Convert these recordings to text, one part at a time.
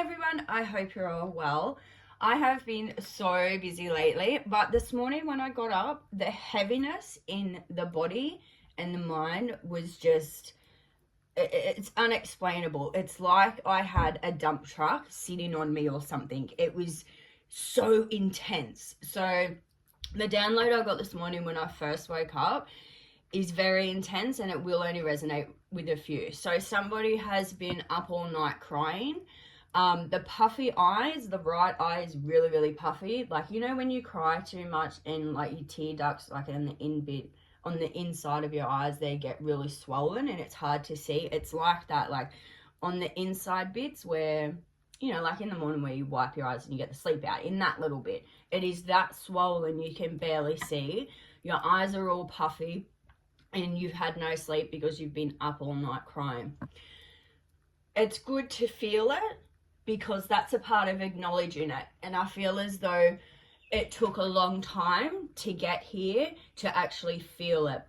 everyone, I hope you're all well. I have been so busy lately, but this morning when I got up, the heaviness in the body and the mind was just, it's unexplainable. It's like I had a dump truck sitting on me or something. It was so intense. So the download I got this morning when I first woke up is very intense, and it will only resonate with a few. So somebody has been up all night crying. The puffy eyes, the right eye is really, really puffy. Like, you know, when you cry too much and like your tear ducts, like in the in bit on the inside of your eyes, they get really swollen and it's hard to see. It's like that, like on the inside bits where, you know, like in the morning where you wipe your eyes and you get the sleep out, in that little bit, it is that swollen you can barely see. Your eyes are all puffy and you've had no sleep because you've been up all night crying. It's good to feel it because that's a part of acknowledging it. And I feel as though it took a long time to get here to actually feel it.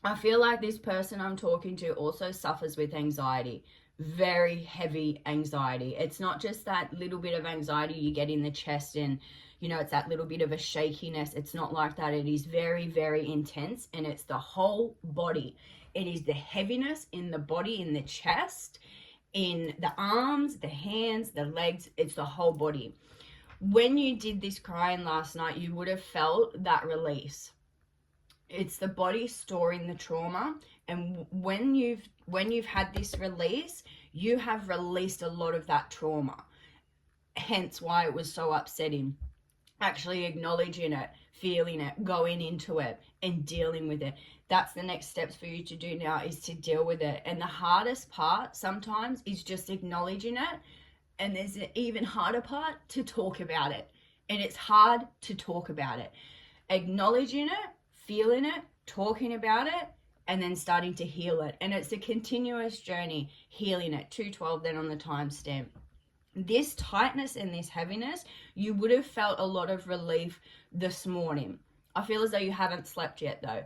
I feel like this person I'm talking to also suffers with anxiety, very heavy anxiety. It's not just that little bit of anxiety you get in the chest and, you know, it's that little bit of a shakiness. It's not like that. It is very, very intense, and it's the whole body. It is the heaviness in the body, in the chest, in the arms, the hands, the legs. It's the whole body. When you did this crying last night, you would have felt that release. It's the body storing the trauma, and when you've had this release, you have released a lot of that trauma. Hence why it was so upsetting. Actually acknowledging it, feeling it, going into it and dealing with it. That's the next steps for you to do now, is to deal with it. And the hardest part sometimes is just acknowledging it. And there's an even harder part to talk about it. And it's hard to talk about it. Acknowledging it, feeling it, talking about it, and then starting to heal it. And it's a continuous journey, healing it. 212 then on the timestamp. This tightness and this heaviness, you would have felt a lot of relief this morning. I feel as though you haven't slept yet though.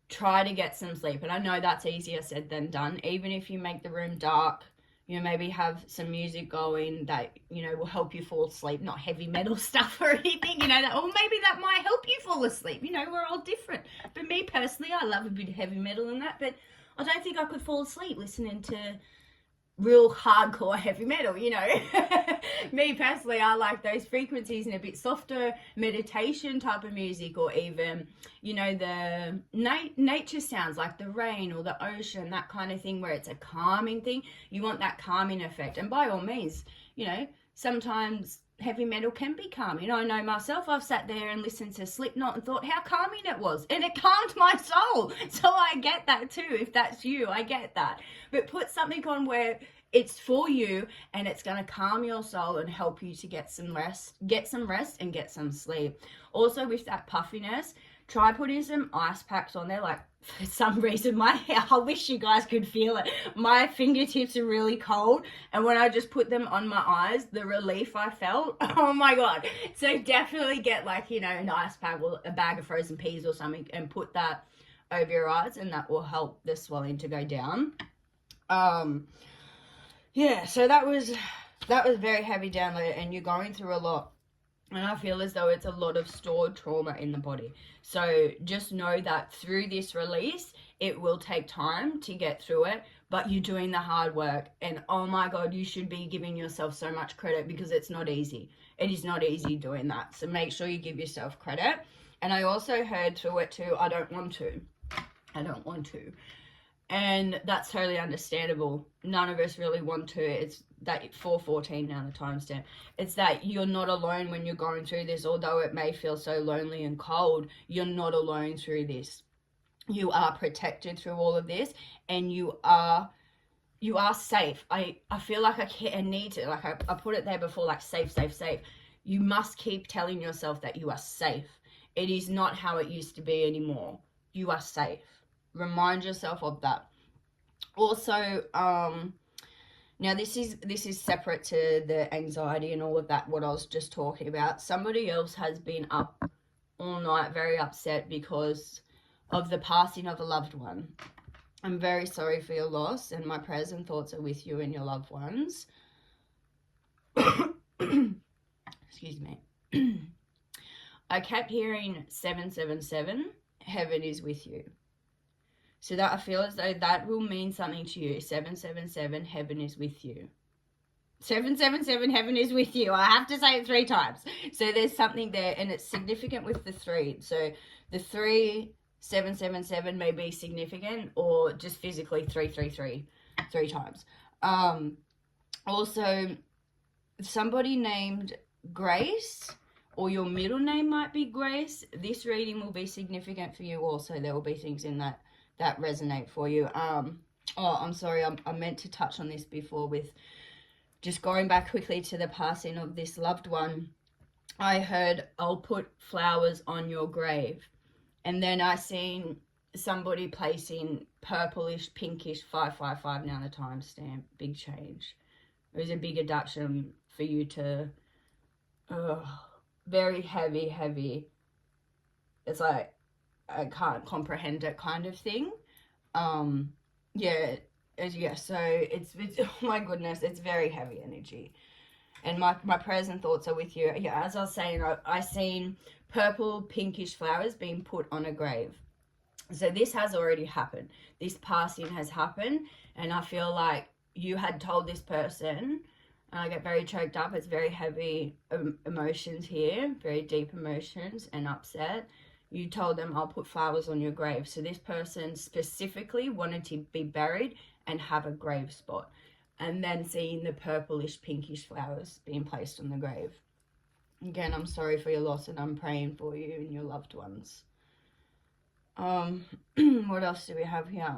Try to get some sleep. And I know that's easier said than done. Even if you make the room dark, you know, maybe have some music going that, you know, will help you fall asleep. Not heavy metal stuff or anything, you know, that, or maybe that might help you fall asleep. You know, we're all different. But me personally, I love a bit of heavy metal and that, but I don't think I could fall asleep listening to real hardcore heavy metal, you know. Me personally, I like those frequencies and a bit softer meditation type of music, or even, you know, the nature sounds like the rain or the ocean, that kind of thing, where it's a calming thing. You want that calming effect. And by all means, you know, sometimes heavy metal can be calming. You know, I know myself, I've sat there and listened to Slipknot and thought how calming it was, and it calmed my soul. So I get that too. If that's you, I get that. But put something on where it's for you and it's going to calm your soul and help you to get some rest and get some sleep. Also, with that puffiness, try putting some ice packs on there. Like, for some reason, I wish you guys could feel it. My fingertips are really cold, and when I just put them on my eyes, the relief I felt, oh my God. So definitely get, like, you know, an ice pack or a bag of frozen peas or something and put that over your eyes, and that will help the swelling to go down. Yeah, so that was very heavy download, and you're going through a lot. And I feel as though it's a lot of stored trauma in the body. So just know that through this release, it will take time to get through it, but you're doing the hard work. And oh my God, you should be giving yourself so much credit, because it's not easy. It is not easy doing that. So make sure you give yourself credit. And I also heard through it too, I don't want to. And that's totally understandable. None of us really want to. It's that 4:14 now, the timestamp. It's that you're not alone when you're going through this. Although it may feel so lonely and cold, you're not alone through this. You are protected through all of this, and you are safe. I feel like I need to, like I put it there before, like safe. You must keep telling yourself that you are safe. It is not how it used to be anymore. You are safe. Remind yourself of that. Also, now this is separate to the anxiety and all of that, what I was just talking about. Somebody else has been up all night, very upset because of the passing of a loved one. I'm very sorry for your loss, and my prayers and thoughts are with you and your loved ones. Excuse me. I kept hearing 777, heaven is with you. So that I feel as though that will mean something to you. 777, heaven is with you. 777, heaven is with you. I have to say it 3 times. So there's something there, and it's significant with the 3. So the 777 may be significant, or just physically 333 3 times. Also, somebody named Grace, or your middle name might be Grace. This reading will be significant for you also. There will be things in that resonate for you. Oh, I'm sorry, I meant to touch on this before with just going back quickly to the passing of this loved one. I heard, I'll put flowers on your grave. And then I seen somebody placing purplish, pinkish 555, now the timestamp. Big change. It was a big adduction for you to, very heavy. It's like, I can't comprehend it kind of thing. So it's oh my goodness, it's very heavy energy. And my prayers and thoughts are with you. Yeah, as I was saying, I seen purple, pinkish flowers being put on a grave. So this has already happened. This passing has happened, and I feel like you had told this person, and I get very choked up. It's very heavy emotions here, very deep emotions and upset. You told them, I'll put flowers on your grave. So this person specifically wanted to be buried and have a grave spot. And then seeing the purplish, pinkish flowers being placed on the grave. Again, I'm sorry for your loss, and I'm praying for you and your loved ones. What else do we have here?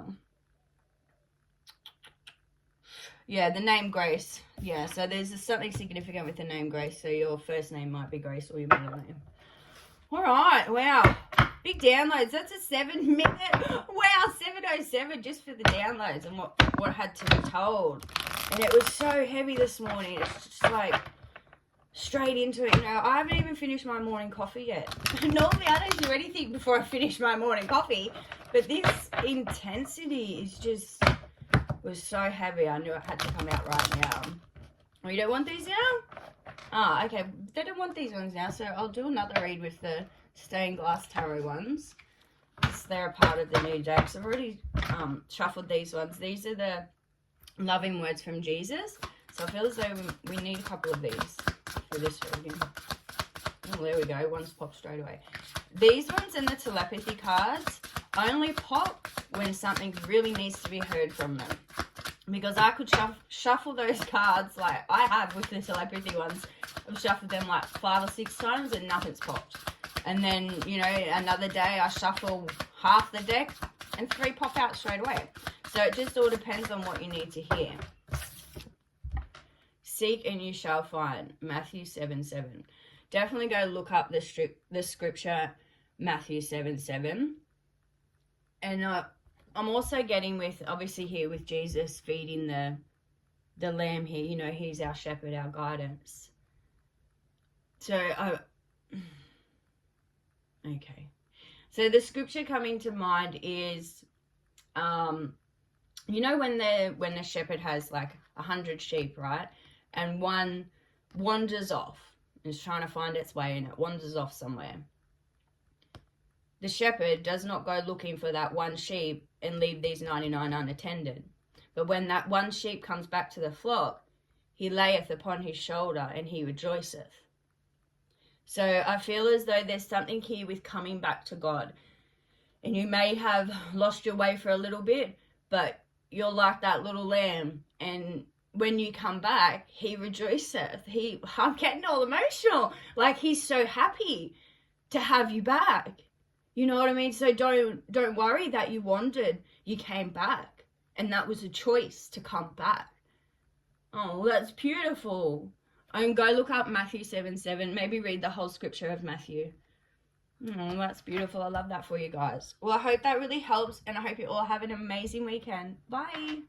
Yeah, the name Grace. Yeah, so there's something significant with the name Grace. So your first name might be Grace, or your middle name. All right, wow. Big downloads. That's a 7-minute. Wow, 707 just for the downloads and what had to be told. And it was so heavy this morning. It's just like straight into it. You know, I haven't even finished my morning coffee yet. Normally I don't do anything before I finish my morning coffee. But this intensity is just, was so heavy. I knew it had to come out right now. Oh, you don't want these now? Ah, okay. They don't want these ones now, so I'll do another read with the stained glass tarot ones. They're a part of the new deck. So I've already shuffled these ones. These are the loving words from Jesus. So I feel as though we need a couple of these for this reading. Oh, there we go. One's popped straight away. These ones and the telepathy cards only pop when something really needs to be heard from them. Because I could shuffle those cards like I have with the telepathy ones. I've shuffled them like 5 or 6 times and nothing's popped. And then, you know, another day I shuffle half the deck and 3 pop out straight away. So it just all depends on what you need to hear. Seek and you shall find. Matthew 7:7. Definitely go look up the scripture Matthew 7:7. And I'm also getting with, obviously here with Jesus feeding the lamb here, you know, he's our shepherd, our guidance. So, okay. So the scripture coming to mind is, you know, when the shepherd has like 100 sheep, right? And one wanders off, is trying to find its way and it wanders off somewhere. The shepherd does not go looking for that one sheep and leave these 99 unattended. But when that one sheep comes back to the flock, he layeth upon his shoulder and he rejoiceth. So I feel as though there's something here with coming back to God. And you may have lost your way for a little bit, but you're like that little lamb. And when you come back, he rejoiceth. I'm getting all emotional. Like he's so happy to have you back. You know what I mean? So don't worry that you wandered. You came back. And that was a choice to come back. Oh, that's beautiful. And go look up Matthew 7:7. Maybe read the whole scripture of Matthew. Oh, that's beautiful. I love that for you guys. Well, I hope that really helps. And I hope you all have an amazing weekend. Bye.